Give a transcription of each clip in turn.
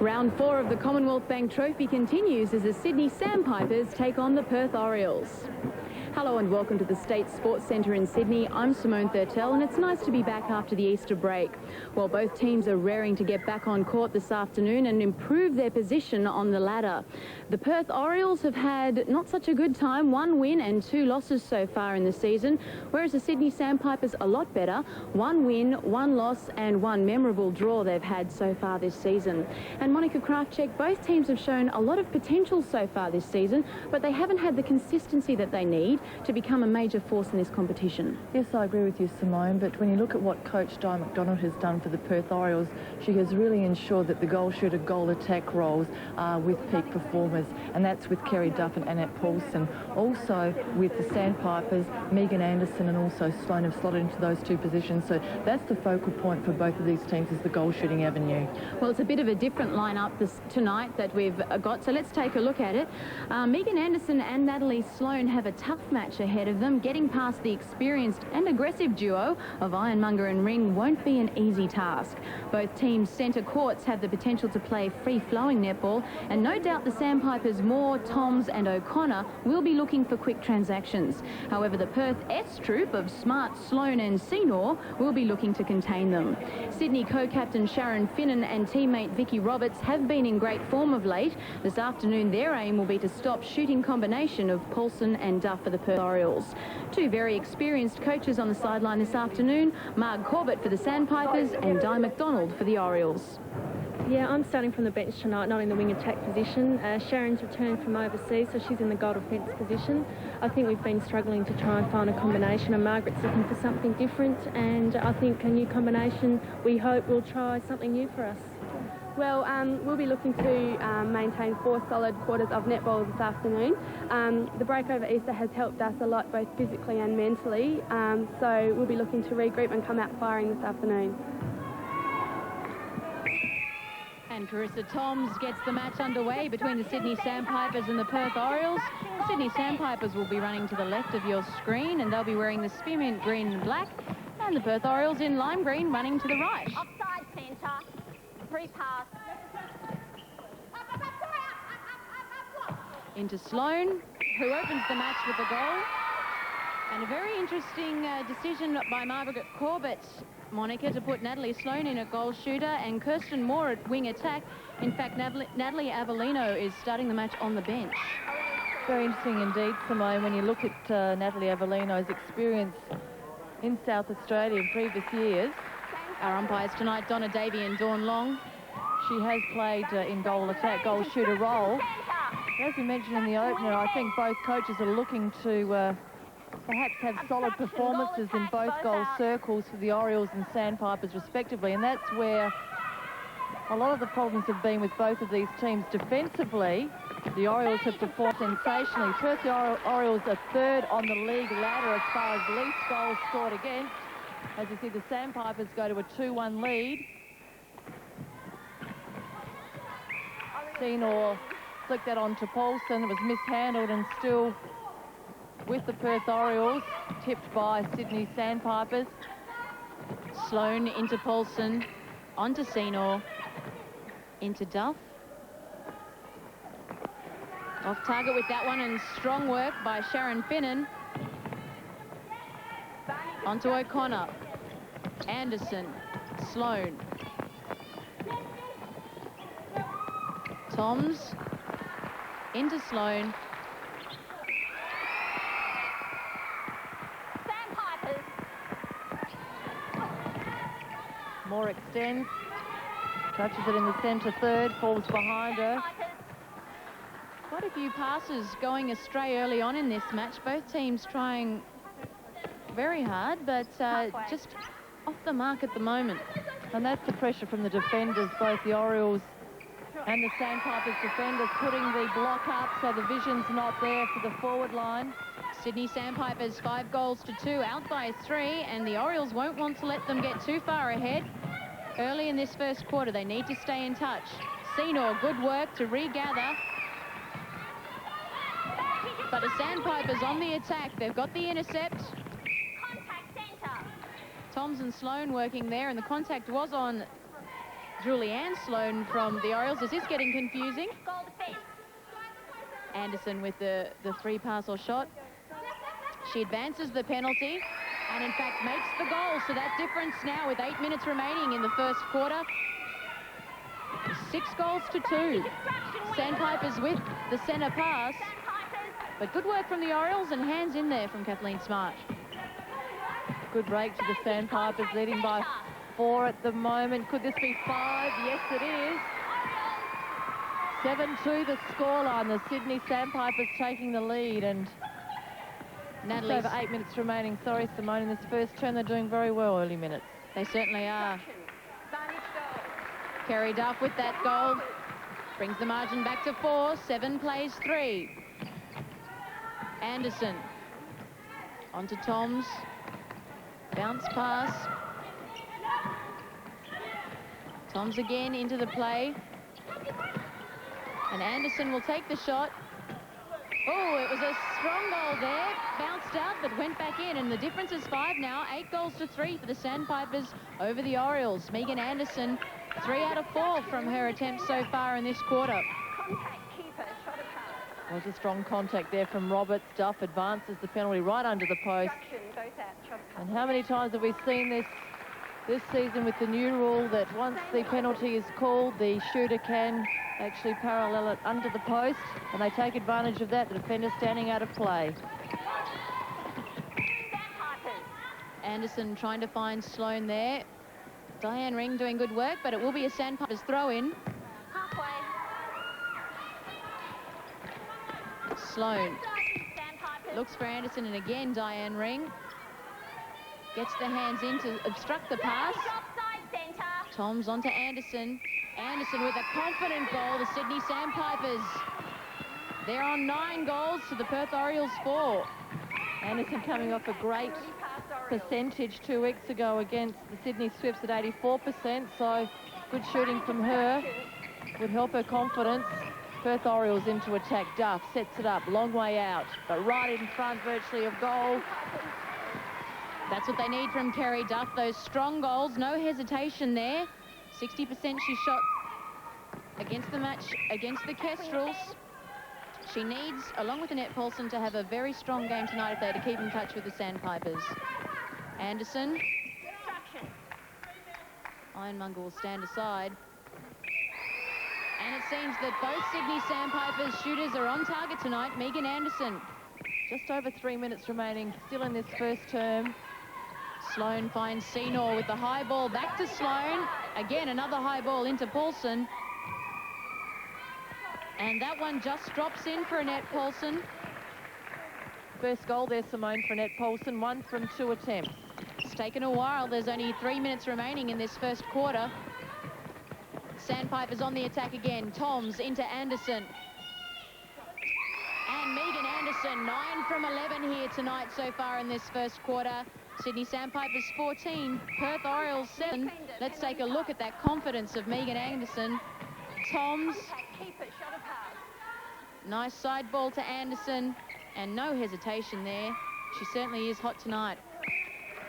Round 4 of the Commonwealth Bank Trophy continues as the Sydney Sandpipers take on the Perth Orioles. Hello and welcome to the State Sports Centre in Sydney. I'm Simone Thurtell and it's nice to be back after the Easter break. While both teams are raring to get back on court this afternoon and improve their position on the ladder. The Perth Orioles have had not such a good time, 1 win and 2 losses so far in the season, whereas the Sydney Sandpipers a lot better, 1 win, 1 loss and 1 memorable draw they've had so far this season. And Monica Krafczyk, both teams have shown a lot of potential so far this season, but they haven't had the consistency that they need to become a major force in this competition. Yes, I agree with you, Simone, but when you look at what Coach Di McDonald has done for the Perth Orioles, she has really ensured that the goal shooter, goal attack roles are with peak performers, and that's with Kerry Duff and Annette Paulson. Also with the Sandpipers, Megan Anderson and also Sloane have slotted into those 2 positions, so that's the focal point for both of these teams, is the goal shooting avenue. Well, it's a bit of a different lineup tonight that we've got, so let's take a look at it. Megan Anderson and Natalie Sloane have a tough match ahead of them. Getting past the experienced and aggressive duo of Ironmonger and Ring won't be an easy task. Both teams' centre courts have the potential to play free-flowing netball, and no doubt the Sandpipers' Moore, Toms and O'Connor will be looking for quick transactions. However, the Perth S troop of Smart, Sloane and Seymour will be looking to contain them. Sydney co-captain Sharon Finnan and teammate Vicky Roberts have been in great form of late. This afternoon their aim will be to stop shooting combination of Paulson and Duff for the Perth Orioles. 2 very experienced coaches on the sideline this afternoon, Marg Corbett for the Sandpipers and Di McDonald for the Orioles. Yeah, I'm starting from the bench tonight, not in the wing attack position. Sharon's returned from overseas, so she's in the goal defence position. I think we've been struggling to try and find a combination, and Margaret's looking for something different, and I think a new combination, we hope, will try something new for us. Well, we'll be looking to maintain 4 solid quarters of netball this afternoon. The break over Easter has helped us a lot, both physically and mentally, so we'll be looking to regroup and come out firing this afternoon. And Carissa Toms gets the match underway between the Sydney Sandpipers and the Perth Orioles. The Sydney Sandpipers will be running to the left of your screen, and they'll be wearing the spearmint green and black, and the Perth Orioles in lime green running to the right. Offside centre. Free pass. Into Sloane, who opens the match with a goal. And a very interesting decision by Margaret Corbett, Monica, to put Natalie Sloane in at goal shooter and Kirsten Moore at wing attack. In fact, Natalie Avellino is starting the match on the bench. Very interesting indeed, Simone, when you look at Natalie Avellino's experience in South Australia in previous years. Our umpires tonight, Donna Davey and Dawn Long. She has played in goal attack, goal shooter role. As we mentioned in the opener, I think both coaches are looking to perhaps have solid performances in both goal circles for the Orioles and Sandpipers respectively, and that's where a lot of the problems have been with both of these teams. Defensively, the Orioles have performed sensationally. First, the Orioles are 3rd on the league ladder as far as least goals scored against. As you see, the Sandpipers go to a 2-1 lead. Senor flicked that on to Paulson. It was mishandled and still with the Perth Orioles, tipped by Sydney Sandpipers. Sloane into Paulson, onto Senor, into Duff. Off target with that one, and strong work by Sharon Finnan. Onto O'Connor, Anderson, Sloane. Toms into Sloane. Sandpipers. Moore extends, touches it in the centre third, falls behind her. Quite a few passes going astray early on in this match. Both teams trying very hard, but just off the mark at the moment. And that's the pressure from the defenders, both the Orioles and the Sandpipers defenders, putting the block up so the vision's not there for the forward line. Sydney Sandpipers 5 goals to 2, out by 3, and the Orioles won't want to let them get too far ahead. Early in this first quarter, they need to stay in touch. Senor, good work to regather. But the Sandpipers on the attack. They've got the intercept. Contact centre. Toms and Sloane working there, and the contact was on Julianne Sloan from the Orioles. Is this getting confusing? Goal defence. Anderson with the three pass or shot. She advances the penalty and in fact makes the goal. So that difference now with 8 minutes remaining in the first quarter. 6 goals to 2. Sandpipers with the centre pass. But good work from the Orioles and hands in there from Kathleen Smart. Good break to the Sandpipers, leading by 4 at the moment. Could this be 5? Yes, it is. 7-2 the scoreline. The Sydney Sandpipers taking the lead, and just over 8 minutes remaining. Sorry, Simone, in this first turn, they're doing very well early minutes. They certainly are. Kerry Duff with that goal brings the margin back to 4. 7 plays 3. Anderson onto Toms. Bounce pass. Toms again into the play. And Anderson will take the shot. Oh, it was a strong goal there. Bounced out, but went back in. And the difference is 5 now. 8 goals to 3 for the Sandpipers over the Orioles. Megan Anderson, 3 out of 4 from her attempts so far in this quarter. Contact keeper, shot a pass. Was a strong contact there from Roberts. Duff advances the penalty right under the post. Goes out, shot a pass. And how many times have we seen this season with the new rule that once the penalty is called, the shooter can actually parallel it under the post, and they take advantage of that. The defender standing out of play. Anderson trying to find Sloan there. Diane Ring doing good work, but it will be a Sandpipers throw-in. Halfway. Sloan Sandpipers. looks for Anderson, and again Diane Ring gets the hands in to obstruct the pass. Offside centre. Toms onto Anderson. Anderson with a confident goal. The Sydney Sandpipers, they're on 9 goals to the Perth Orioles 4. Anderson coming off a great percentage 2 weeks ago against the Sydney Swifts at 84%, so good shooting from her would help her confidence. Perth Orioles into attack. Duff sets it up, long way out, but right in front virtually of goal. That's what they need from Kerry Duff, those strong goals, no hesitation there. 60% she shot against the match, against the Kestrels. She needs, along with Annette Paulson, to have a very strong game tonight if they're to keep in touch with the Sandpipers. Anderson. Ironmonger will stand aside. And it seems that both Sydney Sandpipers shooters are on target tonight. Megan Anderson, just over 3 minutes remaining, still in this first term. Sloan finds Senor with the high ball back to Sloan. Again, another high ball into Paulson. And that one just drops in for Annette Paulson. First goal there, Simone, for Annette Paulson, 1 from 2 attempts. It's taken a while. There's only 3 minutes remaining in this first quarter. Sandpipers on the attack again. Toms into Anderson. And Megan Anderson, 9 from 11 here tonight so far in this first quarter. Sydney Sandpipers 14, Perth Orioles 7. Let's take a look at that confidence of Megan Anderson. Toms. Nice side ball to Anderson, and no hesitation there. She certainly is hot tonight.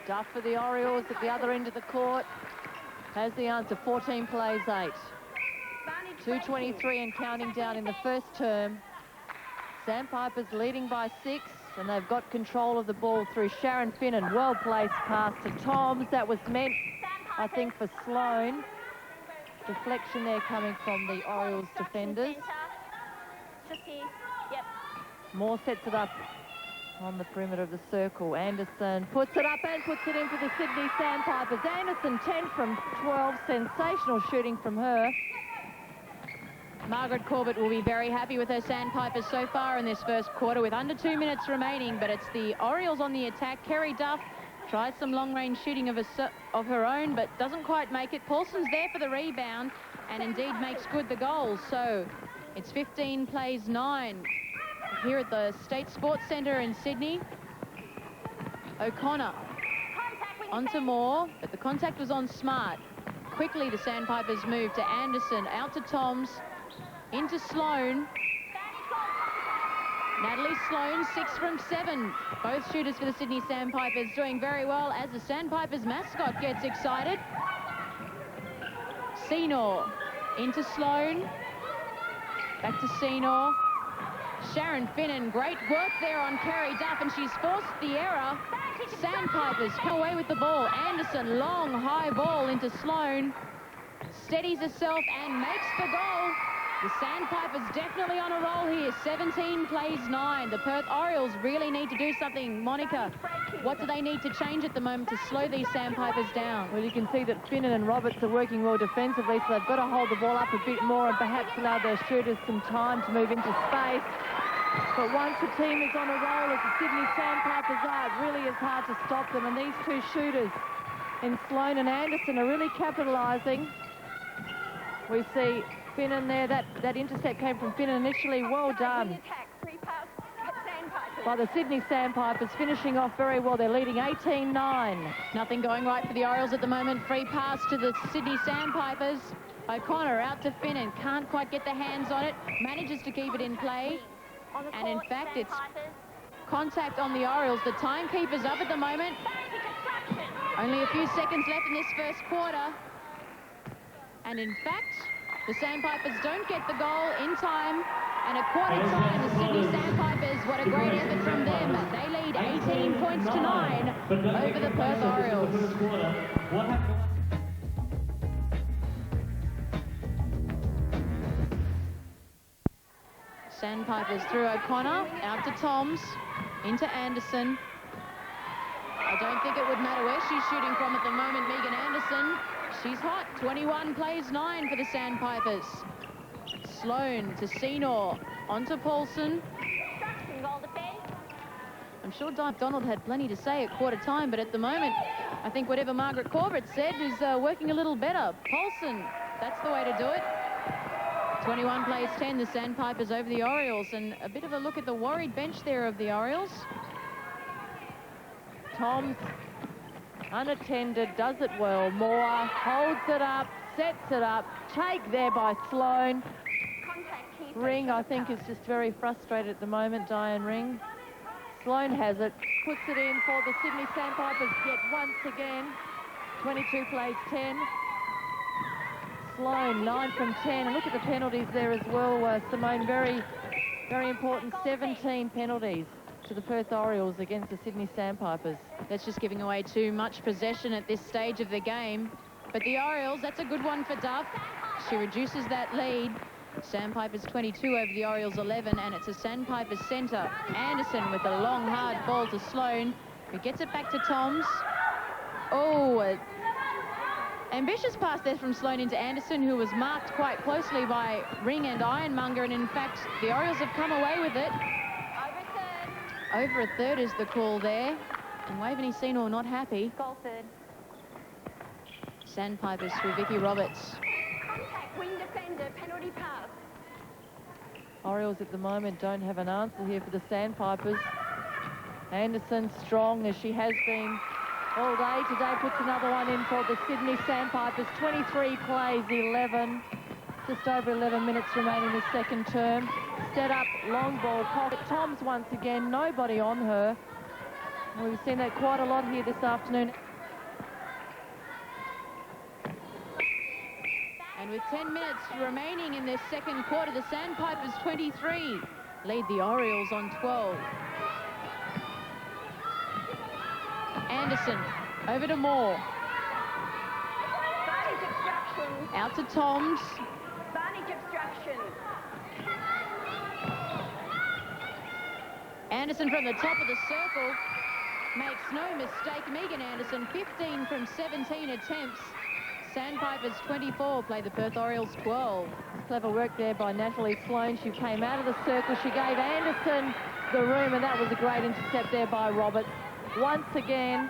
Duff for the Orioles at the other end of the court. Has the answer, 14 plays 8. 2:23 and counting down in the first term. Sandpipers leading by 6, and they've got control of the ball through Sharon Finnan. Well-placed pass to Toms. That was meant, I think, for Sloan. Deflection there coming from the Orioles defenders. Moore sets it up on the perimeter of the circle. Anderson puts it up and puts it in for the Sydney Sandpipers. Anderson, 10 from 12. Sensational shooting from her. Margaret Corbett will be very happy with her Sandpipers so far in this first quarter with under 2 minutes remaining, but it's the Orioles on the attack. Kerry Duff tries some long-range shooting of her own, but doesn't quite make it. Paulson's there for the rebound and indeed makes good the goal. So it's 15 plays 9 here at the State Sports Centre in Sydney. O'Connor onto Moore, but the contact was on Smart. Quickly the Sandpipers move to Anderson, out to Toms, into Sloan. Natalie Sloan, 6 from 7. Both shooters for the Sydney Sandpipers doing very well as the Sandpipers mascot gets excited. Senor into Sloane. Back to Senor. Sharon Finnan, great work there on Kerry Duff, and she's forced the error. Sandpipers come away with the ball. Anderson, long, high ball into Sloane. Steadies herself and makes the goal. The Sandpipers definitely on a roll here. 17 plays 9. The Perth Orioles really need to do something. Monica, what do they need to change at the moment to slow these Sandpipers down? Well, you can see that Finnan and Roberts are working well defensively, so they've got to hold the ball up a bit more and perhaps allow their shooters some time to move into space. But once the team is on a roll, as the Sydney Sandpipers are, it really is hard to stop them. And these two shooters in Sloane and Anderson are really capitalising. We see Finnan there. That intercept came from Finnan initially. Well done by the Sydney Sandpipers, finishing off very well. They're leading 18-9. Nothing going right for the Orioles at the moment. Free pass to the Sydney Sandpipers. O'Connor out to Finnan. Can't quite get the hands on it. Manages to keep it in play. And in fact, it's contact on the Orioles. The timekeeper's up at the moment. Only a few seconds left in this first quarter. And in fact, the Sandpipers don't get the goal in time. And at quarter time, the Sydney Sandpipers, what a great effort from them. They lead 18 points to 9 over the Perth Orioles. Sandpipers through O'Connor, out to Toms, into Anderson. I don't think it would matter where she's shooting from at the moment, Megan Anderson. She's hot. 21 plays 9 for the Sandpipers. Sloane to Senor, onto Paulson. I'm sure Di McDonald had plenty to say at quarter time, but at the moment, I think whatever Margaret Corbett said is working a little better. Paulson, that's the way to do it. 21 plays 10, the Sandpipers over the Orioles, and a bit of a look at the worried bench there of the Orioles. Toms, unattended, does it well. Moore holds it up, sets it up. Take there by Sloane. Ring, I think, is just very frustrated at the moment, Diane Ring. Sloane has it, puts it in for the Sydney Sandpipers yet once again. 22 plays 10. Sloane, 9 from 10. And look at the penalties there as well, Simone. Very, very important. 17 penalties to the Perth Orioles against the Sydney Sandpipers. That's just giving away too much possession at this stage of the game. But the Orioles, that's a good one for Duff. She reduces that lead. Sandpipers 22 over the Orioles 11, and it's a Sandpipers centre. Anderson with a long, hard ball to Sloane, who gets it back to Toms. Oh, ambitious pass there from Sloane into Anderson, who was marked quite closely by Ring and Ironmonger, and in fact, the Orioles have come away with it. Over a third is the call there, and Waveney Senor not happy. Goal third. Sandpipers through Vicky Roberts. Contact wing defender, penalty pass. Orioles at the moment don't have an answer here for the Sandpipers. Anderson, strong as she has been all day today, puts another one in for the Sydney Sandpipers. 23 plays 11. Just over 11 minutes remaining the second term. Set up, long ball, pocket. Toms once again, nobody on her. We've seen that quite a lot here this afternoon. And with 10 minutes remaining in this second quarter, the Sandpipers 23 lead the Orioles on 12. Anderson over to Moore. Out to Toms. Anderson from the top of the circle makes no mistake. Megan Anderson, 15 from 17 attempts. Sandpipers 24 play the Perth Orioles 12. Clever work there by Natalie Sloane. She came out of the circle. She gave Anderson the room, and that was a great intercept there by Roberts. Once again,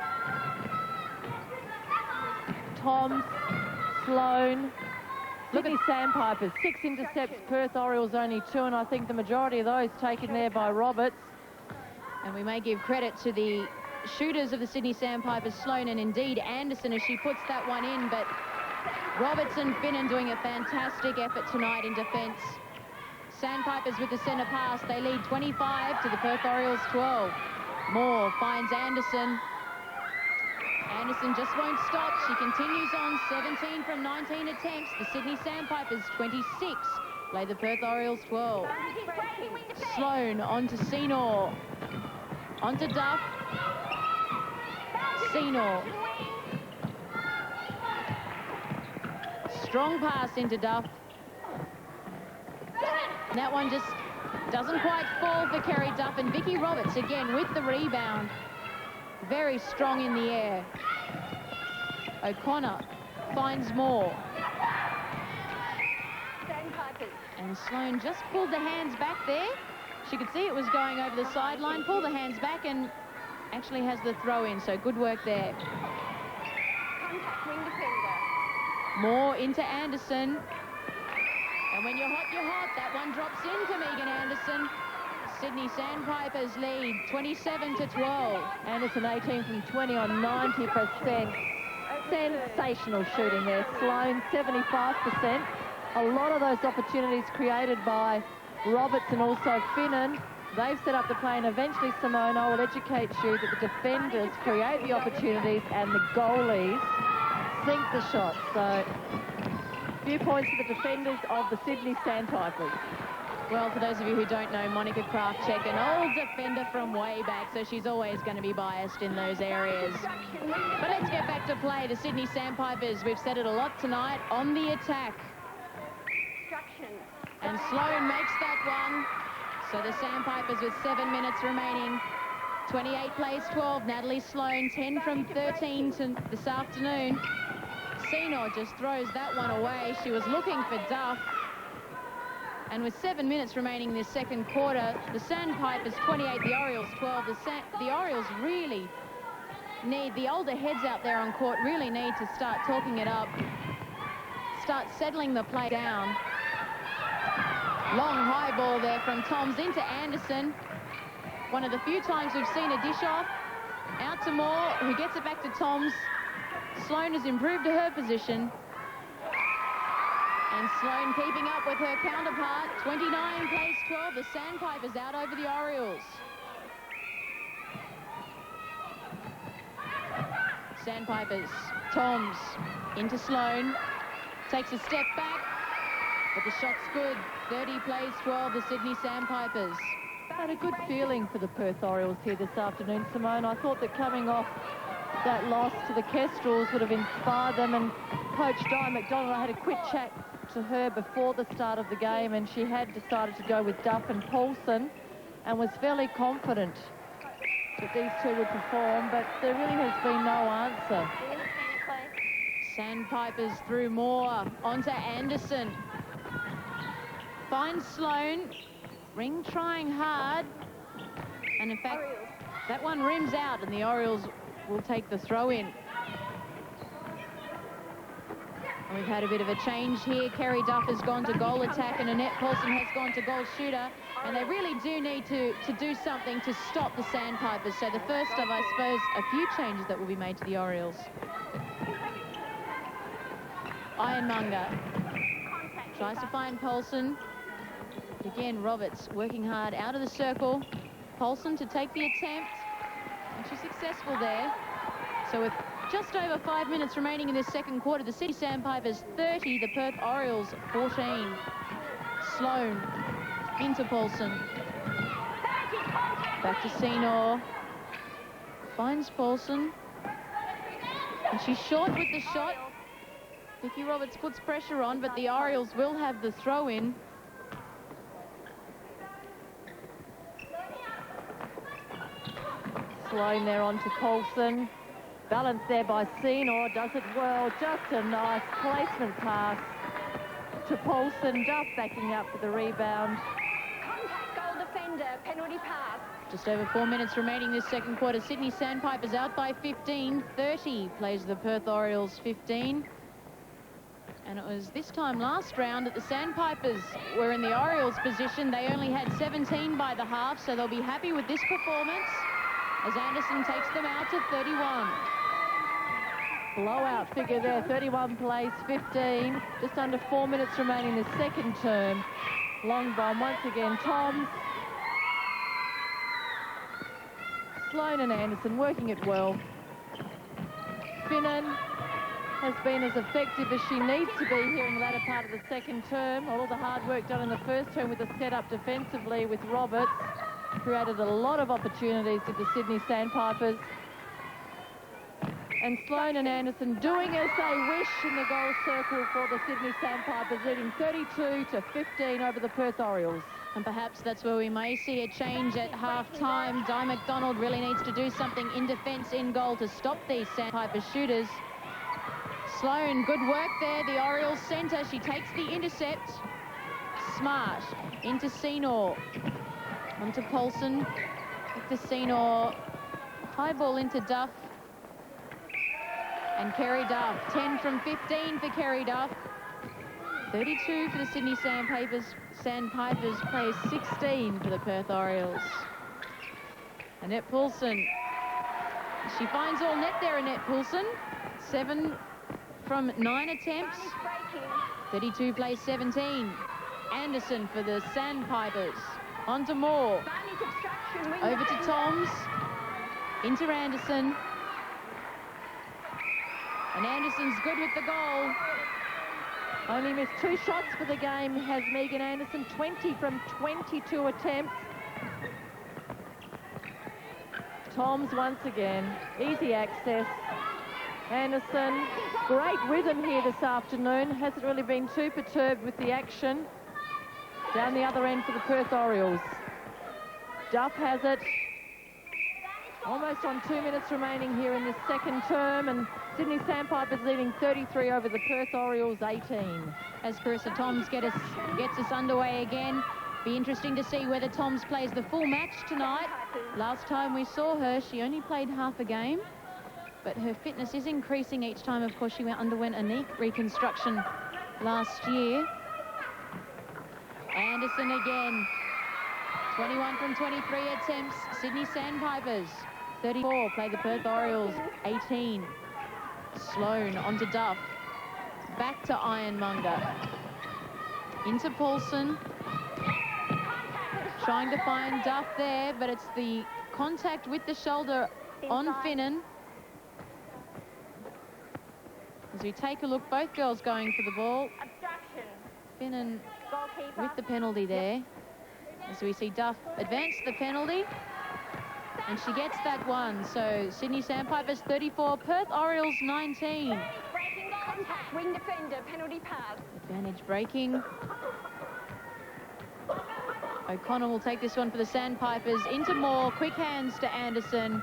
Toms, Sloane, Sydney Sandpipers, 6 intercepts, Perth Orioles only 2, and I think the majority of those taken there by Roberts. And we may give credit to the shooters of the Sydney Sandpipers, Sloane, and indeed Anderson, as she puts that one in, but Roberts and Finnan doing a fantastic effort tonight in defence. Sandpipers with the centre pass. They lead 25 to the Perth Orioles 12. Moore finds Anderson. Anderson just won't stop. She continues on, 17 from 19 attempts. The Sydney Sandpipers 26. Play the Perth Orioles 12. Sloane onto Senor. Onto Duff. Senor. Strong pass into Duff. That one just doesn't quite fall for Kerry Duff, and Vicky Roberts again with the rebound. Very strong in the air. O'Connor finds more. And Sloane just pulled the hands back there. She could see it was going over the sideline, pulled the hands back and actually has the throw in, so good work there. Contact wing defender. More into Anderson. And when you're hot, you're hot. That one drops into Megan Anderson. Sydney Sandpipers lead 27 to 12. Anderson 18 from 20 on 90%. Sensational shooting there. Sloane 75%. A lot of those opportunities created by Roberts and also Finnan. They've set up the play, and eventually, Simone, I will educate you that the defenders create the opportunities and the goalies sink the shot. So, few points for the defenders of the Sydney Sandpipers. Well, for those of you who don't know, Monica Kraftcheck, an old defender from way back, so she's always going to be biased in those areas. But let's get back to play. The Sydney Sandpipers, we've said it a lot tonight, on the attack. And Sloane makes that one. So the Sandpipers with 7 minutes remaining. 28 plays 12. Natalie Sloane, 10 from 13 to this afternoon. Senor just throws that one away. She was looking for Duff. And with 7 minutes remaining in this second quarter, the Sandpipers 28, the Orioles 12. The Orioles really need, the older heads out there on court really need to start talking it up, start settling the play down. Long high ball there from Toms into Anderson. One of the few times we've seen a dish off. Out to Moore, who gets it back to Toms. Sloane has improved to her position. And Sloane keeping up with her counterpart. 29 plays 12. The Sandpipers out over the Orioles. Sandpipers, Toms into Sloane. Takes a step back, but the shot's good. 30 plays 12, the Sydney Sandpipers. Had a good feeling for the Perth Orioles here this afternoon, Simone. I thought that coming off that loss to the Kestrels would have inspired them, and Coach Di McDonald, I had a quick chat to her before the start of the game, and she had decided to go with Duff and Paulson and was fairly confident that these two would perform, but there really has been no answer. Sandpipers through Moore onto Anderson. Finds Sloane. Ring trying hard. And in fact, that one rims out and the Orioles will take the throw in. And we've had a bit of a change here. Kerry Duff has gone to goal attack and Annette Paulson has gone to goal shooter. And they really do need to do something to stop the Sandpipers. So the first of, I suppose, a few changes that will be made to the Orioles. Ironmonger tries to find Paulson. Again, Roberts working hard out of the circle. Paulson to take the attempt. And she's successful there. So with just over 5 minutes remaining in this second quarter, the Sydney Sandpipers 30, the Perth Orioles 14. Sloane into Paulson. Back to Senor. Finds Paulson. And she's short with the shot. Vicky Roberts puts pressure on, but the Orioles will have the throw-in. Sloane there onto Paulson. Balanced there by Senor, does it well. Just a nice placement pass to Paulson. Duff backing up for the rebound. Contact goal defender, penalty pass. Just over 4 minutes remaining this second quarter. Sydney Sandpipers out by 15. 30 plays the Perth Orioles 15. And it was this time last round that the Sandpipers were in the Orioles' position. They only had 17 by the half, so they'll be happy with this performance as Anderson takes them out to 31. Blowout figure there, 31 plays, 15. Just under 4 minutes remaining in the second term. Long bomb once again, Toms. Sloane and Anderson working it well. Finnan has been as effective as she needs to be here in the latter part of the second term. All the hard work done in the first term with the set-up defensively with Roberts created a lot of opportunities with the Sydney Sandpipers. And Sloane and Anderson doing as they wish in the goal circle for the Sydney Sandpipers, leading 32-15 over the Perth Orioles. And perhaps that's where we may see a change at half-time. Di McDonald really needs to do something in defence in goal to stop these Sandpiper shooters. Sloane, good work there. The Orioles centre. She takes the intercept. Smart into Senor. Onto Paulson. Into Senor. High ball into Duff. And Kerry Duff. 10 from 15 for Kerry Duff. 32 for the Sydney Sandpipers. Sandpipers plays 16 for the Perth Orioles. Annette Poulsen. She finds all net there, Annette Poulsen. 7 from 9 attempts. 32 plays 17. Anderson for the Sandpipers. On to Moore. Over to Toms. Into Anderson. And Anderson's good with the goal. Only missed 2 shots for the game has Megan Anderson, 20 from 22 attempts. Toms once again, easy access. Anderson, great rhythm here this afternoon. Hasn't really been too perturbed with the action. Down the other end for the Perth Orioles. Duff has it. Almost on 2 minutes remaining here in this second term, and Sydney Sandpipers leading 33 over the Perth Orioles 18. As Carissa Toms gets us underway again. Be interesting to see whether Toms plays the full match tonight. Last time we saw her, she only played half a game, but her fitness is increasing each time. Of course, she underwent a knee reconstruction last year. Anderson again. 21 from 23 attempts. Sydney Sandpipers. 34 play the Perth Orioles. 18. Sloane onto Duff. Back to Ironmonger. Into Paulson. Trying to find Duff there, but it's the contact with the shoulder on Finnan. As we take a look, both girls going for the ball. Finnan with the penalty there. As we see Duff advance the penalty. And she gets that one. So Sydney Sandpipers 34, Perth Orioles 19. Breaking contact, wing defender, penalty pass. Advantage breaking. O'Connor will take this one for the Sandpipers. Into Moore, quick hands to Anderson.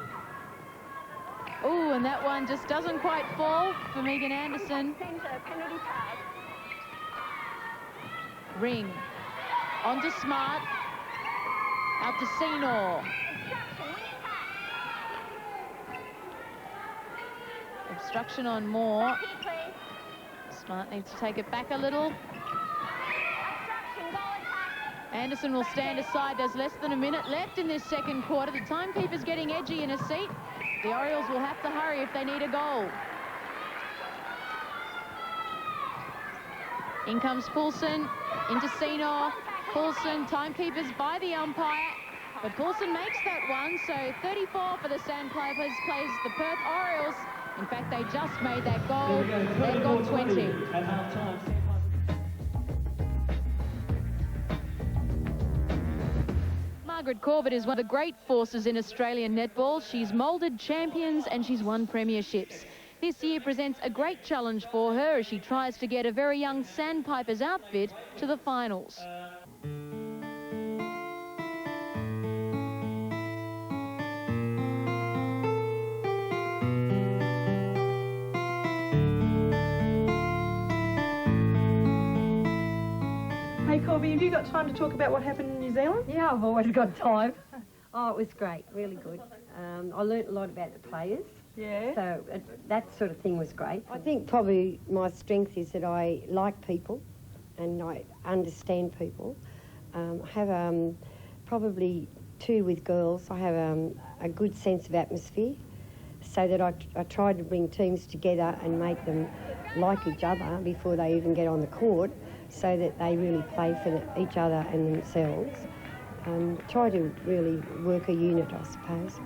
Oh, and that one just doesn't quite fall for Megan Anderson. Centre, penalty pass. Ring. Onto Smart. Out to Senor. Obstruction on Moore. Smart needs to take it back a little. Anderson will stand aside. There's less than a minute left in this second quarter. The timekeeper's getting edgy in his seat. The Orioles will have to hurry if they need a goal. In comes Poulsen. Into Senor. Poulsen, timekeepers by the umpire. But Poulsen makes that one. So 34 for the Sandpipers plays the Perth Orioles. In fact, they just made that goal. They've got 20. At half-time. Margaret Corbett is one of the great forces in Australian netball. She's moulded champions and she's won premierships. This year presents a great challenge for her as she tries to get a very young Sandpipers outfit to the finals. Hey Corby, have you got time to talk about what happened in New Zealand? Yeah, I've always got time. Oh, it was great, really good. I learnt a lot about the players. Yeah. So that sort of thing was great. I think probably my strength is that I like people and I understand people. I have probably two with girls. I have a good sense of atmosphere so that I try to bring teams together and make them like each other before they even get on the court so that they really play for each other and themselves. Try to really work a unit, I suppose.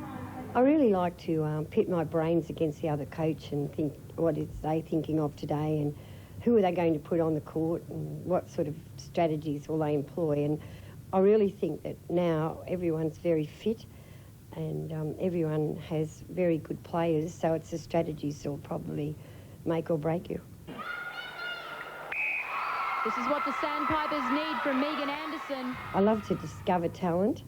I really like to pit my brains against the other coach and think what is they thinking of today and who are they going to put on the court and what sort of strategies will they employ. And I really think that now everyone's very fit and everyone has very good players, so it's the strategies that will probably make or break you. This is what the Sandpipers need from Megan Anderson. I love to discover talent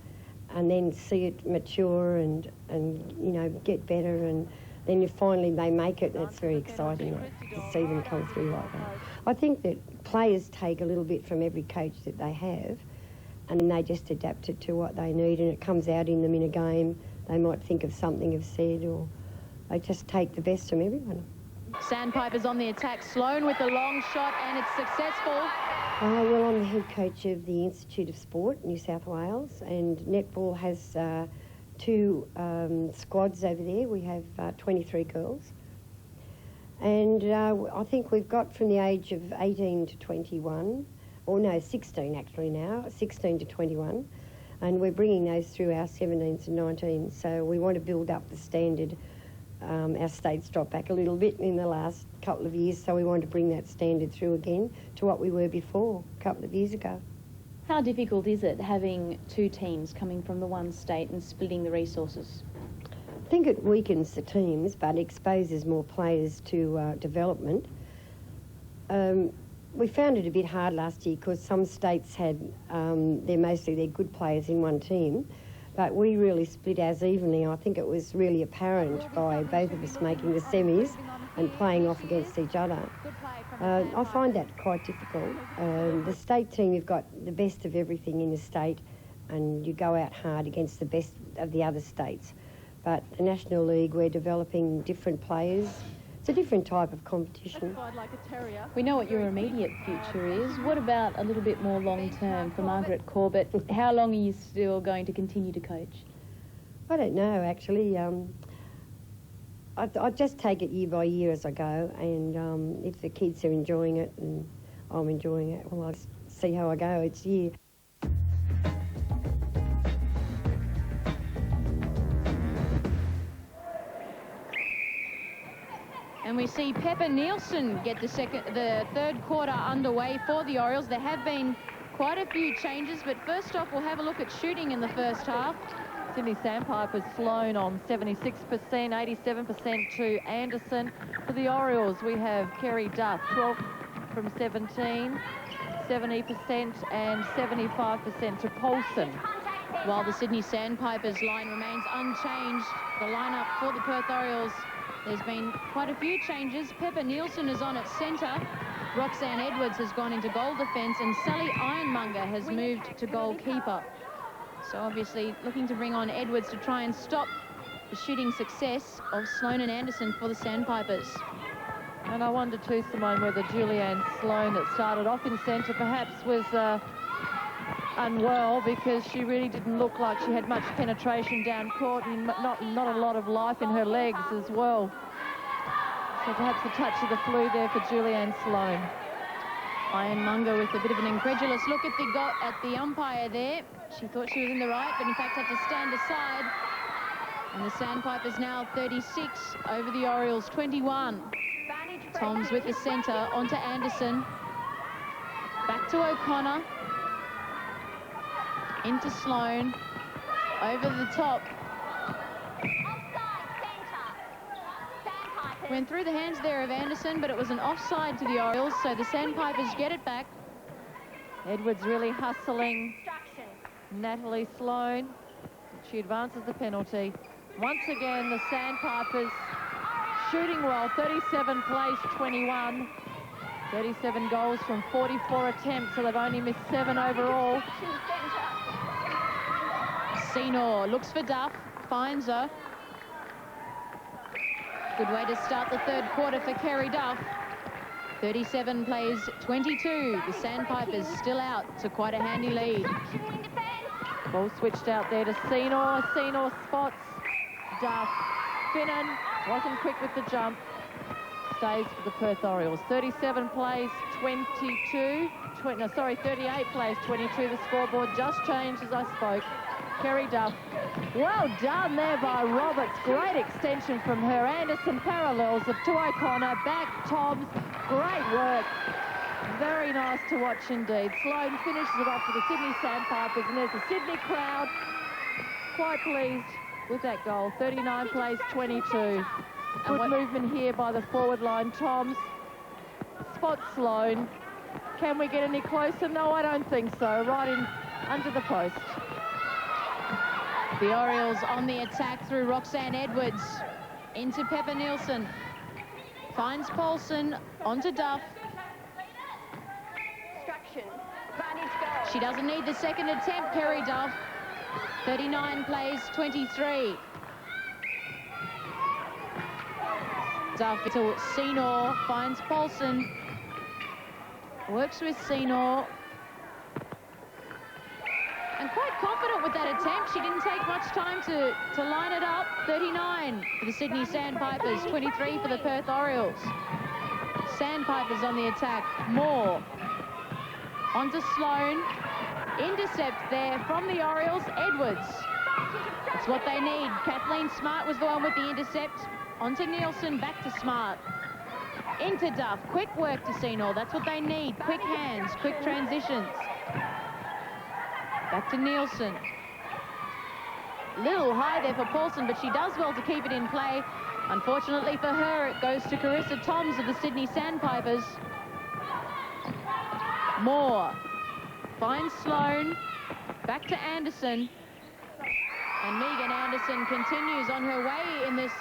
and then see it mature and you know, get better, and then finally they make it, and it's very exciting to see them come through like that. I think that players take a little bit from every coach that they have, and then they just adapt it to what they need, and it comes out in them in a game. They might think of something I've said, or they just take the best from everyone. Sandpipers on the attack. Sloane with the long shot, and it's successful. Well, I'm the head coach of the Institute of Sport, New South Wales, and Netball has two squads over there. We have 23 girls. And I think we've got from the age of 18 to 21, or no, 16 actually now, 16 to 21. And we're bringing those through our 17s and 19s. So we want to build up the standard. Our state's dropped back a little bit in the last couple of years, so we want to bring that standard through again to what we were before a couple of years ago. How difficult is it having two teams coming from the one state and splitting the resources? I think it weakens the teams, but exposes more players to development. We found it a bit hard last year because some states had mostly their good players in one team, but we really split ours evenly. I think it was really apparent by both of us making the semis and playing off against each other. I find that quite difficult. The state team, you've got the best of everything in the state, and you go out hard against the best of the other states. But the National League, we're developing different players. It's a different type of competition. We know what your immediate future is. What about a little bit more long-term for Margaret Corbett? How long are you still going to continue to coach? I don't know, actually. I just take it year by year as I go, and if the kids are enjoying it and I'm enjoying it, well, I'll see how I go each year. And we see Pepper Nielsen get the third quarter underway for the Orioles. There have been quite a few changes, but first off, we'll have a look at shooting in the first half. Sydney Sandpipers Sloane on 76%, 87% to Anderson. For the Orioles, we have Kerry Duff, 12 from 17, 70% and 75% to Paulson. While the Sydney Sandpipers line remains unchanged, the lineup for the Perth Orioles, there's been quite a few changes. Pepper Nielsen is on at centre. Roxanne Edwards has gone into goal defence, and Sally Ironmonger has moved to goalkeeper. So obviously looking to bring on Edwards to try and stop the shooting success of Sloane and Anderson for the Sandpipers. And I wonder too, Simone, whether Julianne Sloane, that started off in centre, perhaps was unwell, because she really didn't look like she had much penetration down court and not a lot of life in her legs as well. So perhaps a touch of the flu there for Julianne Sloane. Ironmonger with a bit of an incredulous look at the umpire there. She thought she was in the right, but in fact had to stand aside. And the Sandpipers now 36 over the Orioles 21. Toms with the centre onto Anderson. Back to O'Connor. Into Sloane. Over the top. Went through the hands there of Anderson, but it was an offside to the Orioles, so the Sandpipers get it back. Edwards really hustling Natalie Sloane. She advances the penalty. Once again, the Sandpipers shooting well. 37 plays 21. 37 goals from 44 attempts, so they've only missed 7 overall. Senor looks for Duff, finds her. Good way to start the third quarter for Kerry Duff. 37 plays 22. The Sandpipers still out to quite a handy lead. Ball switched out there to Senor. Senor spots Duff. Finnan wasn't quick with the jump. Stays for the Perth Orioles. 37 plays 38 plays 22. The scoreboard just changed as I spoke. Kerry Duff. Well done there by Roberts. Great extension from her. Anderson parallels it to O'Connor. Back Toms. Great work. Very nice to watch indeed. Sloane finishes it off for the Sydney Sandpipers, and there's a Sydney crowd quite pleased with that goal. 39 plays 22. Good movement here by the forward line. Toms spots Sloane. Can we get any closer? No, I don't think so. Right in under the post. The Orioles on the attack through Roxanne Edwards. Into Pepper Nielsen. Finds Paulson. Onto Duff. She doesn't need the second attempt, Kerry Duff. 39 plays 23. Duff to Senor, finds Paulson. Works with Senor. And quite confident with that attempt. She didn't take much time to line it up. 39 for the Sydney Sandpipers, 23 for the Perth Orioles. Sandpipers on the attack. Moore. Onto Sloane. Intercept there from the Orioles. Edwards. That's what they need. Kathleen Smart was the one with the intercept. Onto Nielsen. Back to Smart. Into Duff. Quick work to Senor. That's what they need. Quick hands. Quick transitions. Back to Nielsen. Little high there for Paulson, but she does well to keep it in play. Unfortunately for her, it goes to Carissa Toms of the Sydney Sandpipers. Moore finds Sloane. Back to Anderson. And Megan Anderson continues on her way in this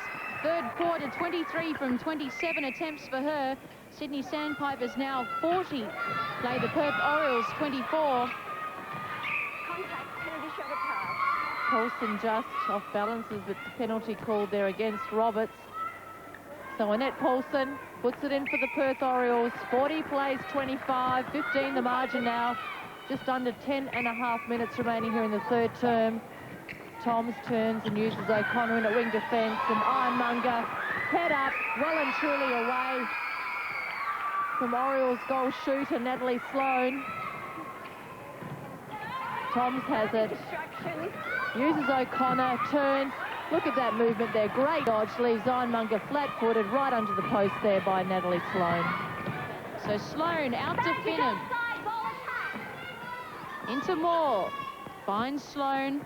third quarter. 23 from 27 attempts for her. Sydney Sandpipers now 40. Play the Perth Orioles 24. Paulson just off balances, but the penalty called there against Roberts. So Annette Paulson puts it in for the Perth Orioles. 40 plays 25, 15 the margin now. Just under 10.5 minutes remaining here in the third term. Toms turns and uses O'Connor in at wing defence, and Ironmonger head up, well and truly away from Orioles goal shooter Natalie Sloane. Toms has it. Uses O'Connor, turns. Look at that movement there. Great dodge. Leaves Ironmonger flat-footed right under the post there by Natalie Sloane. So Sloane out to Finham. Into Moore. Finds Sloane.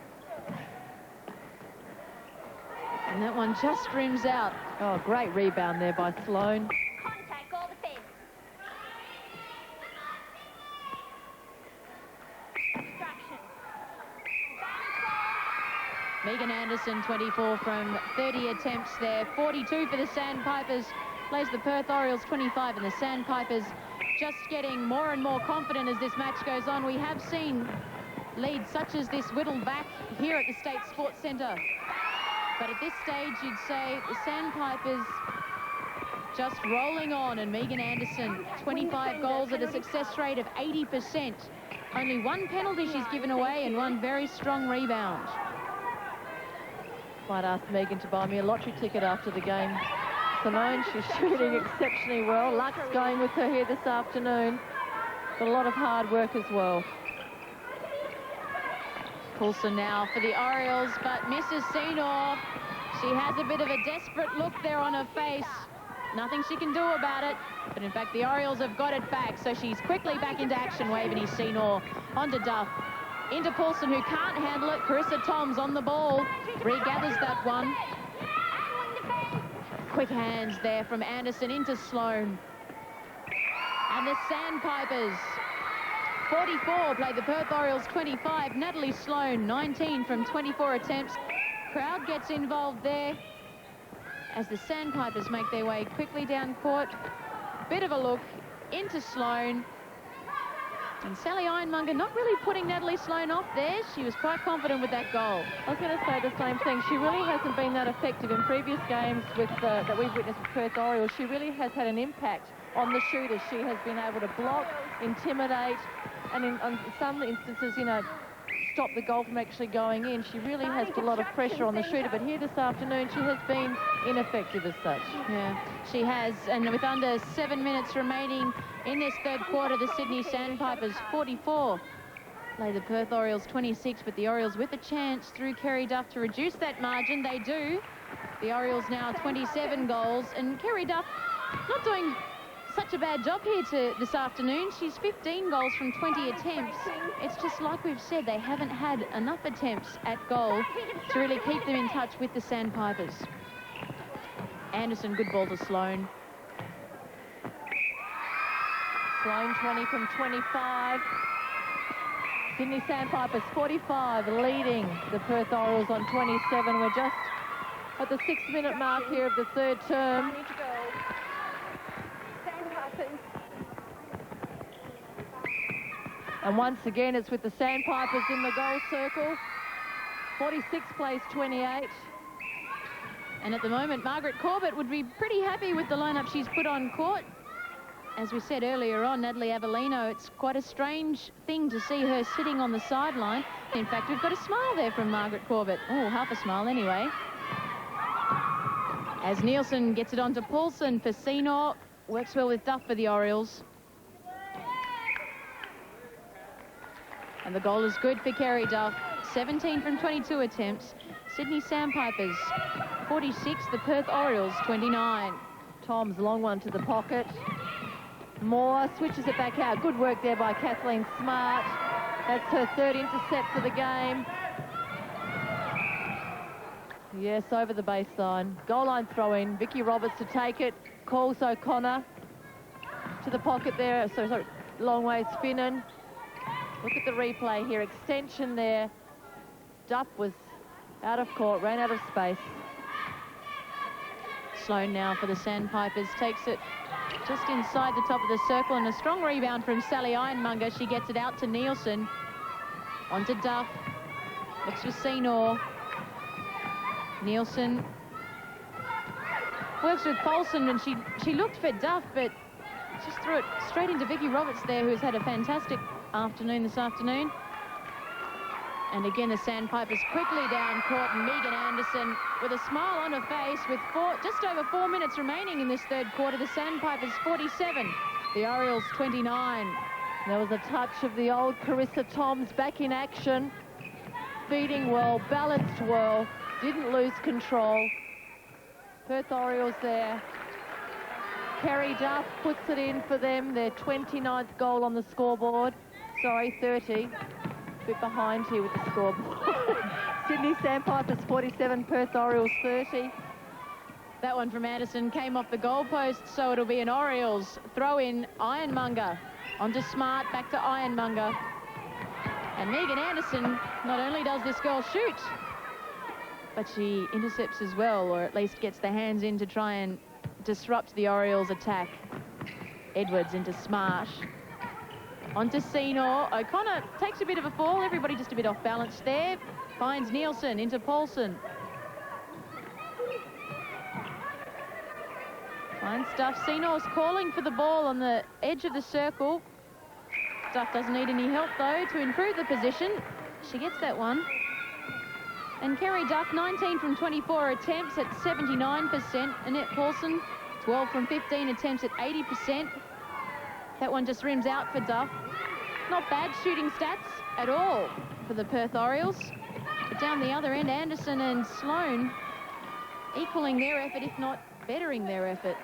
And that one just rims out. Oh, great rebound there by Sloane. Contact all defense. Distraction. Megan Anderson, 24 from 30 attempts there. 42 for the Sandpipers. Plays the Perth Orioles 25, and the Sandpipers just getting more and more confident as this match goes on. We have seen leads such as this whittled back here at the State Sports Centre. But at this stage, you'd say the Sandpipers just rolling on, and Megan Anderson, 25 goals at a success rate of 80%. Only one penalty she's given away and one very strong rebound. Might ask Megan to buy me a lottery ticket after the game. Simone, she's shooting exceptionally well. Luck's going with her here this afternoon. But a lot of hard work as well. Coulson now for the Orioles, but misses Senor. She has a bit of a desperate look there on her face. Nothing she can do about it. But in fact, the Orioles have got it back, so she's quickly back into action. Waveney Senor onto Duff. Into Paulson, who can't handle it. Carissa Toms on the ball. Regathers that one. Quick hands there from Anderson into Sloane. And the Sandpipers, 44, play the Perth Orioles 25. Natalie Sloane, 19 from 24 attempts. Crowd gets involved there as the Sandpipers make their way quickly down court. Bit of a look into Sloane. And Sally Ironmonger not really putting Natalie Sloane off there. She was quite confident with that goal. I was going to say the same thing. She really hasn't been that effective in previous games with that we've witnessed with Perth Orioles. She really has had an impact on the shooters. She has been able to block, intimidate, and in some instances, you know, stop the goal from actually going in. She really has put a lot of pressure on the shooter, but here this afternoon she has been ineffective as such. Yeah, she has, and with under 7 minutes remaining in this third quarter, the Sydney Sandpipers 44, Play the Perth Orioles 26, but the Orioles with a chance through Kerry Duff to reduce that margin. They do. The Orioles now 27 goals, and Kerry Duff not doing such a bad job here this afternoon. She's 15 goals from 20 attempts. It's just like we've said, they haven't had enough attempts at goal to really keep them in touch with the Sandpipers. Anderson, good ball to Sloane. Sloane 20 from 25. Sydney Sandpipers 45, leading the Perth Orioles on 27. We're just at the 6-minute mark here of the third term. And once again, it's with the Sandpipers in the goal circle. 46 plays 28. And at the moment, Margaret Corbett would be pretty happy with the lineup she's put on court. As we said earlier on, Natalie Avellino, it's quite a strange thing to see her sitting on the sideline. In fact, we've got a smile there from Margaret Corbett. Oh, half a smile anyway. As Nielsen gets it onto Paulson for Senor. Works well with Duff for the Orioles. And the goal is good for Kerry Duff. 17 from 22 attempts. Sydney Sandpipers 46, the Perth Orioles 29. Tom's long one to the pocket. Moore switches it back out. Good work there by Kathleen Smart. That's her third intercept for the game. Yes, over the baseline. Goal line throw in. Vicky Roberts to take it. Calls O'Connor to the pocket there. So long way spinning. Look at the replay here. Extension there. Duff was out of court, ran out of space. Sloane now for the Sandpipers. Takes it just inside the top of the circle, and a strong rebound from Sally Ironmonger. She gets it out to Nielsen. Onto Duff. Looks for Senor. Nielsen works with Folsom, and she looked for Duff, but just threw it straight into Vicky Roberts there, who's had a fantastic afternoon this afternoon. And again, the Sandpipers quickly down court, and Megan Anderson with a smile on her face with just over 4 minutes remaining in this third quarter. The Sandpipers 47, the Orioles 29. There was a touch of the old Carissa Toms back in action. Feeding well, balanced well, didn't lose control. Perth Orioles there. Kerry Duff puts it in for them, their 29th goal on the scoreboard. Sorry, 30. A bit behind here with the scoreboard. Sydney Sandpipers 47, Perth Orioles 30. That one from Anderson came off the goalpost, so it'll be an Orioles throw-in. Ironmonger onto Smart, back to Ironmonger. And Megan Anderson, not only does this girl shoot, but she intercepts as well, or at least gets the hands in to try and disrupt the Orioles' attack. Edwards into Smart. Onto Senor. O'Connor takes a bit of a fall. Everybody just a bit off balance there. Finds Nielsen into Paulson. Fine stuff. Senor's calling for the ball on the edge of the circle. Duff doesn't need any help, though, to improve the position. She gets that one. And Kerry Duff, 19 from 24 attempts at 79%. Annette Paulson, 12 from 15 attempts at 80%. That one just rims out for Duff. Not bad shooting stats at all for the Perth Orioles. But down the other end, Anderson and Sloane equaling their effort, if not bettering their effort.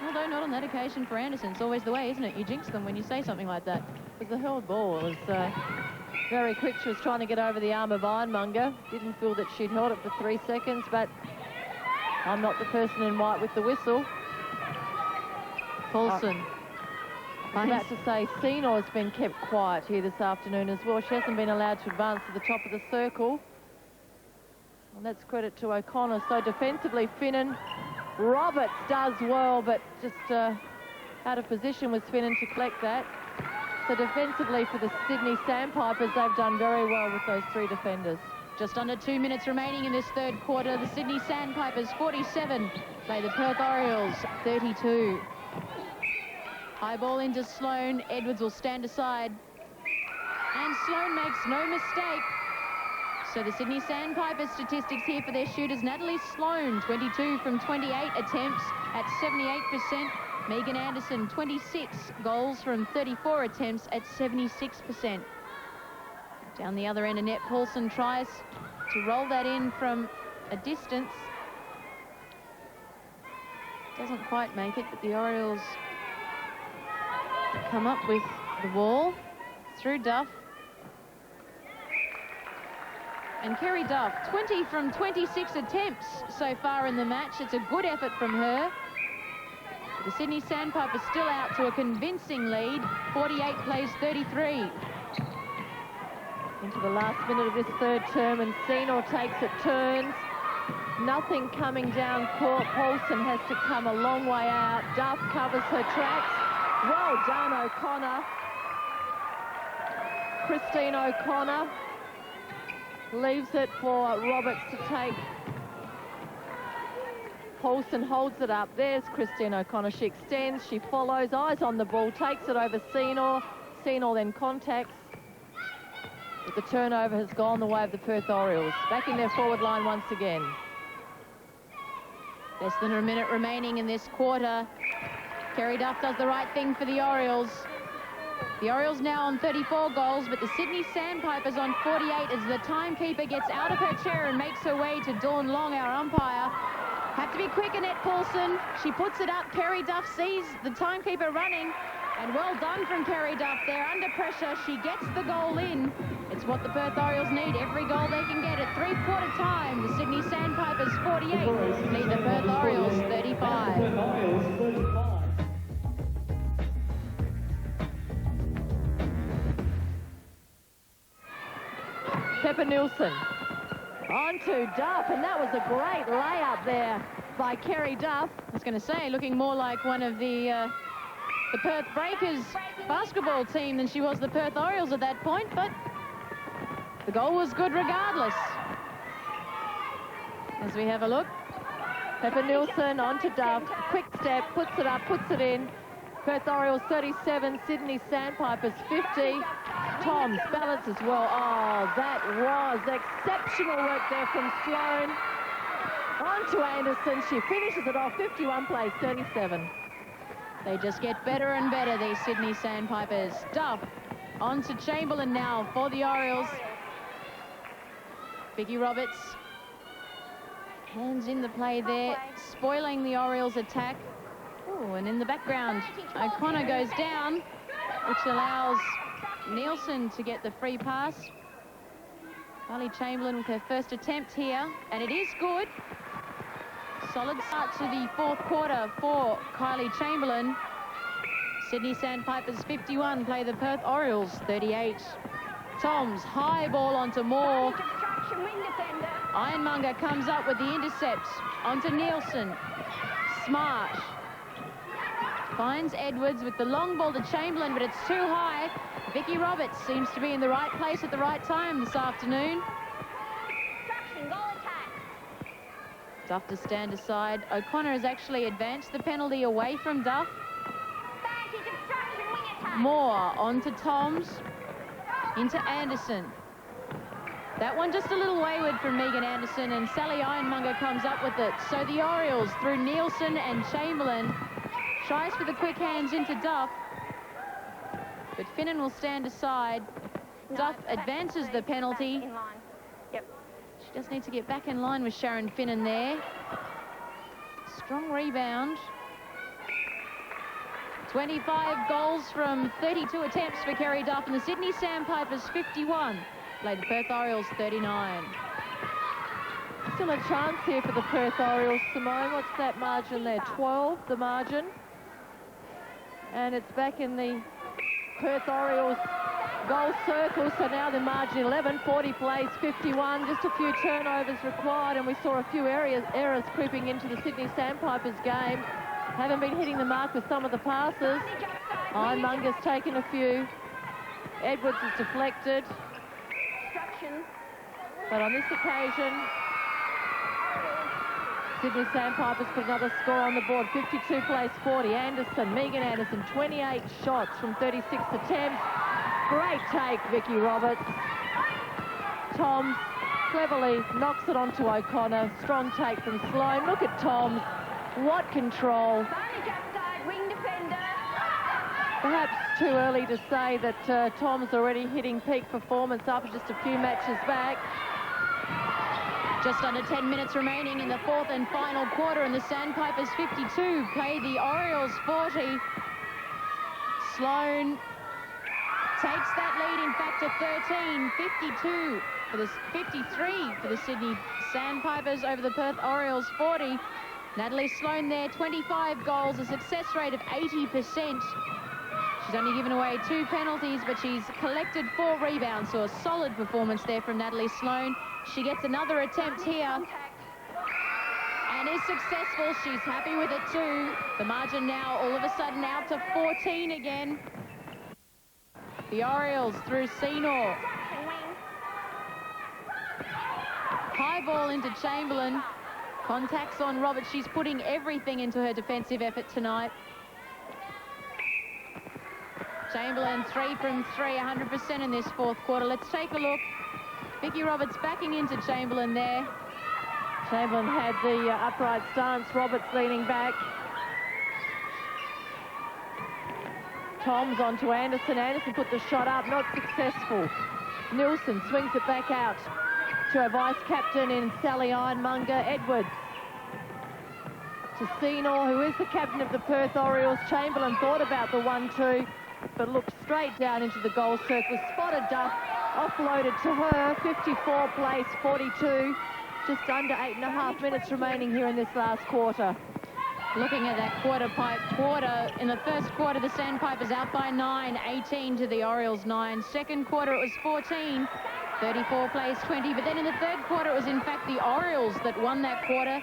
Although not on that occasion for Anderson. It's always the way, isn't it? You jinx them when you say something like that. It was a held ball. It was very quick. She was trying to get over the arm of Ironmonger. Didn't feel that she'd held it for 3 seconds, but I'm not the person in white with the whistle. Paulson. I was about to say, Senor's been kept quiet here this afternoon as well. She hasn't been allowed to advance to the top of the circle. And that's credit to O'Connor. So defensively, Finnan. Roberts does well, but just out of position was Finnan to collect that. So defensively for the Sydney Sandpipers, they've done very well with those three defenders. Just under 2 minutes remaining in this third quarter. The Sydney Sandpipers 47, play the Perth Orioles 32. High ball into Sloane. Edwards will stand aside. And Sloane makes no mistake. So the Sydney Sandpipers statistics here for their shooters. Natalie Sloane, 22 from 28 attempts at 78%. Megan Anderson, 26 goals from 34 attempts at 76%. Down the other end, Annette Paulson tries to roll that in from a distance. Doesn't quite make it, but the Orioles come up with the ball through Duff. And Kerry Duff, 20 from 26 attempts so far in the match. It's a good effort from her. The Sydney Sandpipers still out to a convincing lead. 48 plays 33. Into the last minute of this third term, and Senor takes it turns. Nothing coming down court. Paulson has to come a long way out. Duff covers her tracks. Well done, O'Connor. Christine O'Connor leaves it for Roberts to take. Paulson holds it up. There's Christine O'Connor. She extends, she follows, eyes on the ball, takes it over Senor. Senor then contacts. But the turnover has gone the way of the Perth Orioles. Back in their forward line once again. Less than a minute remaining in this quarter. Kerry Duff does the right thing for the Orioles. The Orioles now on 34 goals, but the Sydney Sandpipers on 48 as the timekeeper gets out of her chair and makes her way to Dawn Long, our umpire. Have to be quick, Annette Paulson. She puts it up. Kerry Duff sees the timekeeper running. And well done from Kerry Duff there. Under pressure, she gets the goal in. It's what the Perth Orioles need. Every goal they can get at three-quarter time. The Sydney Sandpipers 48 lead the Perth Orioles 35. Pepper Nielsen on to Duff, and that was a great layup there by Kerry Duff. I was going to say, looking more like one of the Perth Breakers basketball team than she was the Perth Orioles at that point, but the goal was good regardless. As we have a look, Pepper Nielsen on to Duff, quick step, puts it up, puts it in. Perth Orioles 37, Sydney Sandpipers 50. Toms balances well. Oh, that was exceptional work there from Sloane. On to Anderson. She finishes it off. 51 plays 37. They just get better and better, these Sydney Sandpipers. Duff on to Chamberlain now for the Orioles. Vicky Roberts. Hands in the play there, spoiling the Orioles' attack. Oh, and in the background, O'Connor goes down, which allows Nielsen to get the free pass. Kylie Chamberlain with her first attempt here, and it is good. Solid start to the fourth quarter for Kylie Chamberlain. Sydney Sandpipers 51 play the Perth Orioles 38. Toms, high ball onto Moore. Ironmonger comes up with the intercept onto Nielsen. Smart finds Edwards with the long ball to Chamberlain, but it's too high. Vicky Roberts seems to be in the right place at the right time this afternoon. Duff to stand aside. O'Connor has actually advanced the penalty away from Duff. Moore onto Toms, into Anderson. That one just a little wayward from Megan Anderson, and Sally Ironmonger comes up with it. So the Orioles, through Nielsen and Chamberlain, tries for the quick hands into Duff, but Finnan will stand aside. Duff advances the penalty. She just needs to get back in line with Sharon Finnan there. Strong rebound. 25 goals from 32 attempts for Kerry Duff, and the Sydney Sandpipers 51. Play the Perth Orioles 39. Still a chance here for the Perth Orioles, Simone. What's that margin there? 12, the margin. And it's back in the Perth Orioles goal circle, so now the margin 11, 40 plays 51. Just a few turnovers required, and we saw a few errors creeping into the Sydney Sandpipers game. Haven't been hitting the mark with some of the passes. Ironmonger's taken a few. Edwards is deflected. But on this occasion, Sydney Sandpipers put another score on the board. 52 plays 40. Anderson, Megan Anderson, 28 shots from 36 attempts. Great take, Vicky Roberts. Toms cleverly knocks it onto O'Connor. Strong take from Sloane. Look at Toms. What control. Perhaps too early to say that Tom's already hitting peak performance after just a few matches back. Just under 10 minutes remaining in the fourth and final quarter, and the Sandpipers 52 play the Orioles 40. Sloane takes that lead, in fact, to 13, 52 for the 53 for the Sydney Sandpipers over the Perth Orioles 40. Natalie Sloane there, 25 goals, a success rate of 80%. She's only given away 2 penalties, but she's collected 4 rebounds, so a solid performance there from Natalie Sloane. She gets another attempt here and is successful. She's happy with it too. The margin now all of a sudden out to 14 again. The Orioles through Senor. High ball into Chamberlain. Contacts on Roberts. She's putting everything into her defensive effort tonight. Chamberlain 3 from 3, 100% in this fourth quarter. Let's take a look. Vicky Roberts backing into Chamberlain there. Chamberlain had the upright stance, Roberts leaning back. Toms onto Anderson. Anderson put the shot up, not successful. Nielsen swings it back out to her vice-captain in Sally Ironmonger. Edwards to Senor, who is the captain of the Perth Orioles. Chamberlain thought about the 1-2, but looked straight down into the goal circle. Spotted Duff, offloaded to her. 54 place, 42. Just under 8.5 minutes remaining here in this last quarter. Looking at that quarter, in the first quarter, the Sandpipers out by 9, 18 to the Orioles 9. Second quarter, it was 14, 34 plays 20. But then in the third quarter, it was in fact the Orioles that won that quarter.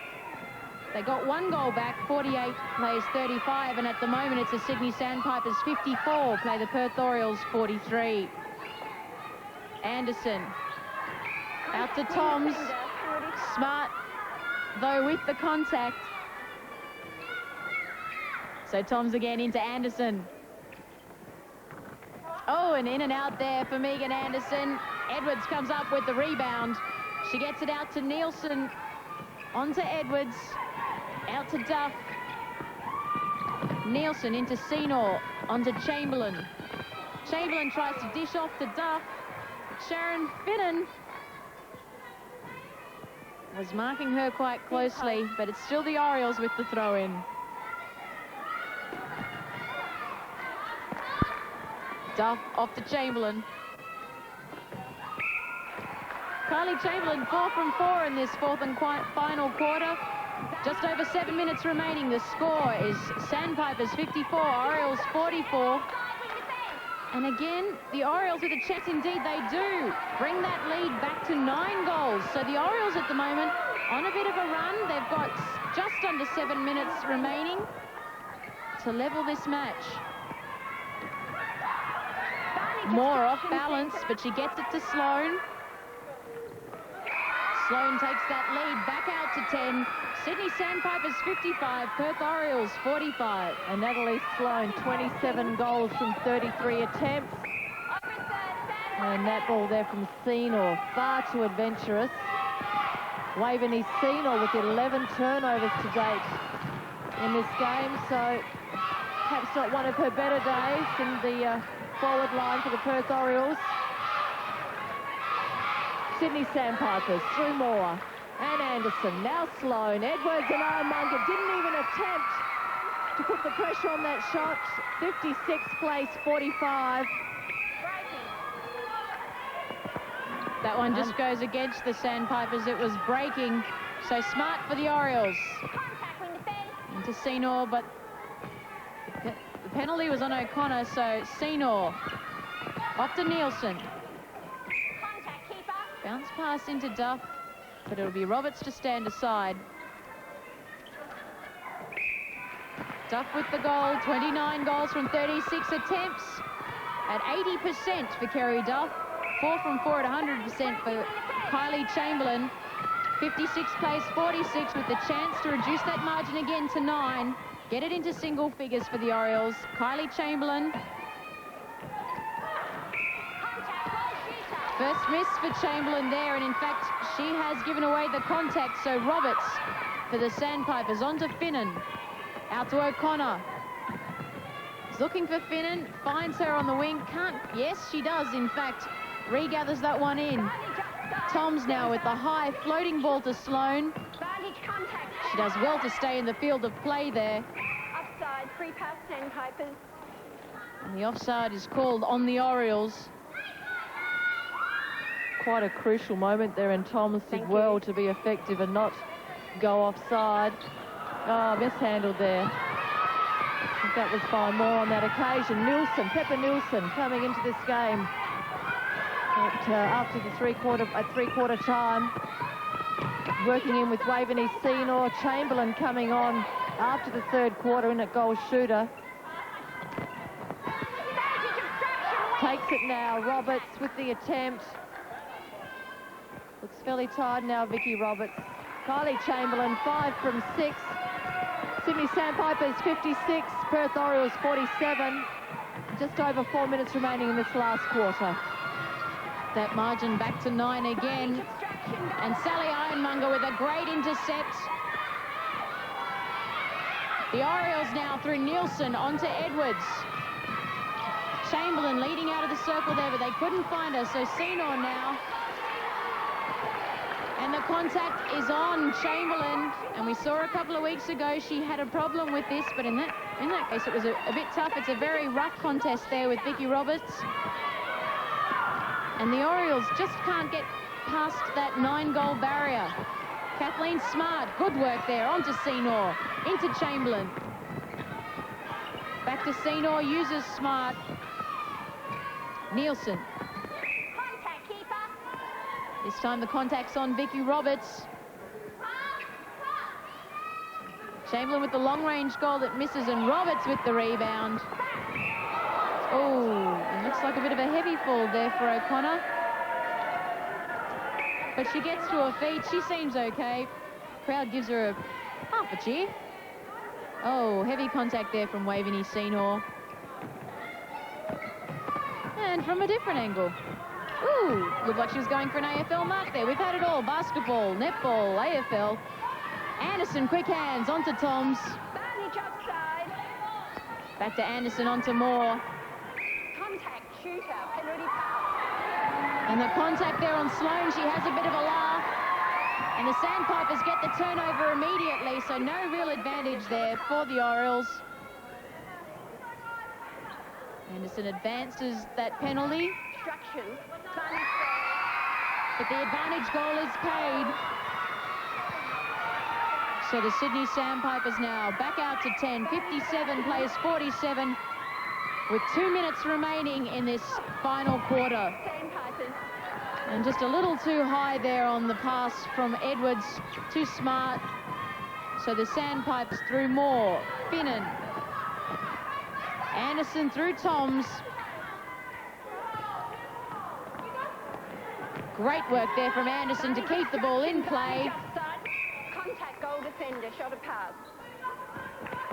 They got 1 goal back, 48 plays 35. And at the moment, it's the Sydney Sandpipers 54 play the Perth Orioles 43. Anderson out to Toms. Smart, though, with the contact. So Toms again into Anderson. Oh, and in and out there for Megan Anderson. Edwards comes up with the rebound. She gets it out to Nielsen. Onto Edwards. Out to Duff. Nielsen into Senor. Onto Chamberlain. Chamberlain tries to dish off to Duff. Sharon Finnan was marking her quite closely, but it's still the Orioles with the throw-in. Duff off to Chamberlain. Kylie Chamberlain 4 from 4 in this fourth and final quarter. Just over 7 minutes remaining. The score is Sandpipers 54, Orioles 44. And again, the Orioles with a chance, indeed they do, bring that lead back to 9 goals. So the Orioles at the moment on a bit of a run. They've got just under 7 minutes remaining to level this match. Moore off balance, but she gets it to Sloane. Sloane takes that lead back out to 10. Sydney Sandpipers 55, Perth Orioles 45. And Natalie Sloane, 27 goals from 33 attempts. And that ball there from Senor, far too adventurous. Waveney Senor with 11 turnovers to date in this game, so perhaps not one of her better days in the forward line for the Perth Orioles. Sydney Sandpipers through Moore and Anderson. Now Sloane, Edwards and Ironmonger didn't even attempt to put the pressure on that shot. 56 place, 45. That one just goes against the Sandpipers. It was breaking. So smart for the Orioles. Into Senor, but the penalty was on O'Connor, so Senor off to Nielsen. Bounce pass into Duff, but it'll be Roberts to stand aside. Duff with the goal, 29 goals from 36 attempts at 80% for Kerry Duff. 4 from 4 at 100% for Kylie Chamberlain. 56 plays 46 with the chance to reduce that margin again to 9. Get it into single figures for the Orioles. Kylie Chamberlain. First miss for Chamberlain there, and in fact, she has given away the contact, so Roberts for the Sandpipers. On to Finnan. Out to O'Connor. She's looking for Finnan, finds her on the wing, can't, yes, she does, in fact, regathers that one in. Toms now with the high floating ball to Sloane. She does well to stay in the field of play there. Offside, free pass, Sandpipers. And the offside is called on the Orioles. Quite a crucial moment there, and Toms did well to be effective and not go offside. Oh, mishandled there. I think that was fine more on that occasion. Pepper Nielsen coming into this game after the three-quarter time. Working in with Waveney Senior. Chamberlain coming on after the third quarter in at goal shooter. Takes it now, Roberts with the attempt. Looks fairly tired now, Vicky Roberts. Kylie Chamberlain, 5 from 6. Sydney Sandpipers, 56. Perth Orioles, 47. Just over 4 minutes remaining in this last quarter. That margin back to 9 again. And Sally Ironmonger with a great intercept. The Orioles now through Nielsen onto Edwards. Chamberlain leading out of the circle there, but they couldn't find her, so Senior now. And the contact is on Chamberlain, and we saw a couple of weeks ago she had a problem with this, but in that case it was a bit tough. It's a very rough contest there with Vicky Roberts. And the Orioles just can't get past that 9-goal barrier. Kathleen Smart, good work there, onto Senior, into Chamberlain. Back to Senior, uses Smart. Nielsen. Contact, keeper. This time the contact's on Vicky Roberts. Chamberlain with the long-range goal that misses, and Roberts with the rebound. Oh, it looks like a bit of a heavy fall there for O'Connor. But she gets to her feet. She seems okay. Crowd gives her half a cheer. Oh, heavy contact there from Waveney Senior. And from a different angle. Ooh, looked like she was going for an AFL mark there. We've had it all. Basketball, netball, AFL. Anderson, quick hands, onto Toms. Barnage offside. Back to Anderson, onto Moore. Contact, shooter, penalty pass. And the contact there on Sloane, she has a bit of a laugh. And the Sandpipers get the turnover immediately, so no real advantage there for the Orioles. Anderson advances that penalty. Obstruction. But the advantage goal is paid. So the Sydney Sandpipers now back out to 10. 57 plays 47 with 2 minutes remaining in this final quarter. Sandpipers. And just a little too high there on the pass from Edwards, too smart. So the Sandpipers through Moore, Finnan. Anderson through Toms. Great work there from Anderson to keep the ball in play. Contact, goal defender, shot a pass.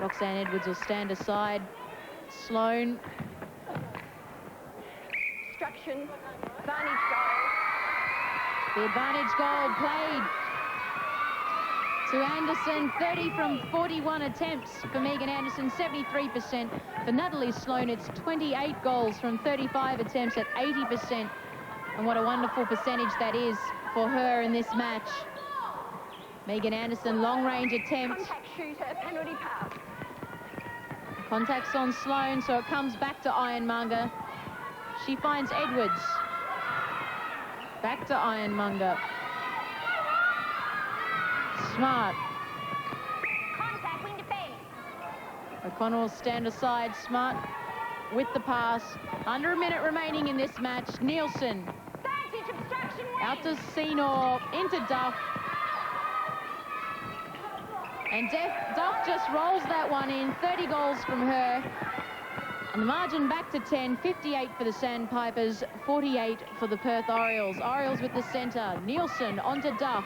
Roxanne Edwards will stand aside. Sloane. Obstruction. Barnage goal. The advantage goal played to Anderson. 30 from 41 attempts for Megan Anderson, 73%. For Natalie Sloane, it's 28 goals from 35 attempts at 80%. And what a wonderful percentage that is for her in this match. Megan Anderson, long-range attempt. Contact, shooter, penalty pass. Contact's on Sloane, so it comes back to Ironmonger. She finds Edwards. Back to Ironmonger. Smart. Contact, wing defense. O'Connor will stand aside. Smart with the pass. Under a minute remaining in this match. Nielsen. Vantage, obstruction, wing. Out to Senior. Into Duff. And Duff just rolls that one in. 30 goals from her. And the margin back to 10. 58 for the Sandpipers. 48 for the Perth Orioles. Orioles with the centre. Nielsen onto Duff.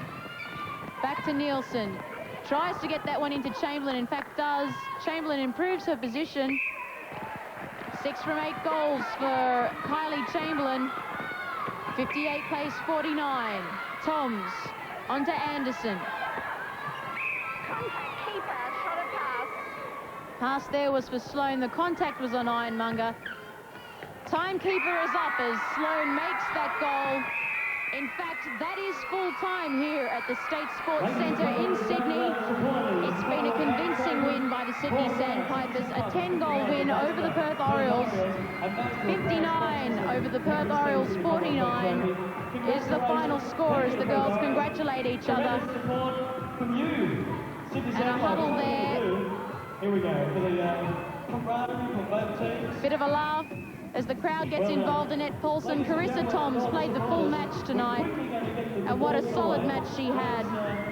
Back to Nielsen. Tries to get that one into Chamberlain. In fact, does. Chamberlain improves her position. 6 from 8 goals for Kylie Chamberlain. 58 plays 49. Toms onto Anderson. Contact, keeper, shot a pass. Pass there was for Sloane. The contact was on Ironmonger. Timekeeper is up as Sloane makes that goal. In fact, that is full time here at the State Sports Centre in Sydney. It's been a convincing win by the Sydney Sandpipers, a 10-goal win over the Perth Orioles. 59 over the Perth Orioles, 49 is the final score as the girls congratulate each other. And a huddle there. Here we go for the camaraderie for both teams. Bit of a laugh as the crowd gets involved. Annette Paulson, Carissa Toms played the full match tonight, and what a solid match she had,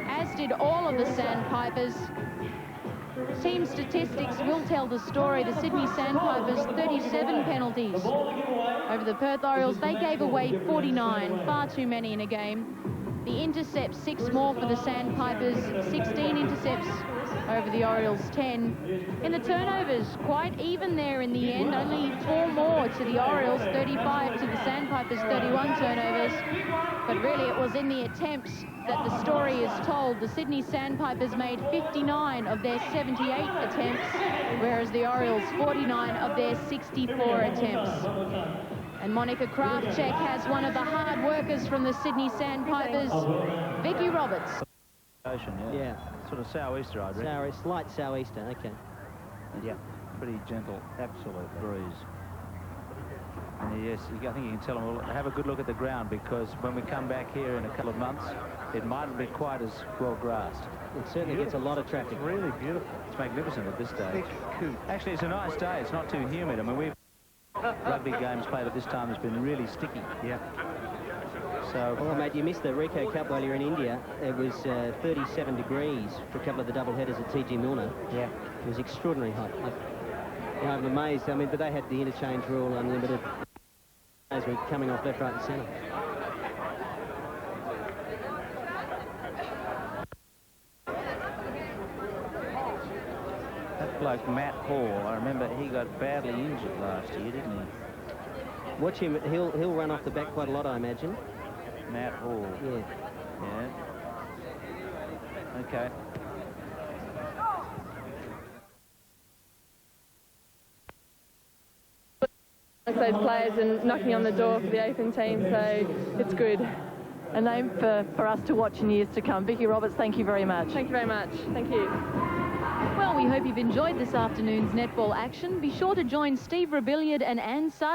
as did all of the Sandpipers. Team statistics will tell the story. The Sydney Sandpipers, 37 penalties over the Perth Orioles. They gave away 49, far too many in a game. The intercepts, 6 more for the Sandpipers, 16 intercepts over the Orioles, 10. In the turnovers, quite even there in the end, only 4 more to the Orioles, 35 to the Sandpipers, 31 turnovers. But really it was in the attempts that the story is told. The Sydney Sandpipers made 59 of their 78 attempts, whereas the Orioles 49 of their 64 attempts. And Monica Kraftcheck has one of the hard workers from the Sydney Sandpipers, Vicky Roberts. Ocean, yeah. Sort of sou'easter, I'd reckon. Slight sou'easter, okay. Yeah, pretty gentle, absolute breeze. And yes, I think you can tell them, well, have a good look at the ground, because when we come back here in a couple of months, it mightn't be quite as well grassed. It certainly gets a lot of traffic. Really beautiful. It's magnificent at this stage. Actually, it's a nice day. It's not too humid. I mean, we've rugby games played at this time has been really sticky. Yeah. So, oh, mate, you missed the Ricoh Cup while you're in India. It was 37 degrees for a couple of the double headers at TG Milner. Yeah. It was extraordinary hot. I'm amazed. I mean, but they had the interchange rule unlimited as we're coming off left, right and centre. that bloke, Matt Hall, I remember he got badly injured last year, didn't he? Watch him. He'll run off the back quite a lot, I imagine. Matt Hall. Yeah. Yeah. Okay. Those players and knocking on the door for the open team, so it's good. A name for us to watch in years to come. Vicky Roberts, thank you very much. Thank you very much. Thank you. Well, we hope you've enjoyed this afternoon's netball action. Be sure to join Steve Rebillard and Anne Sargent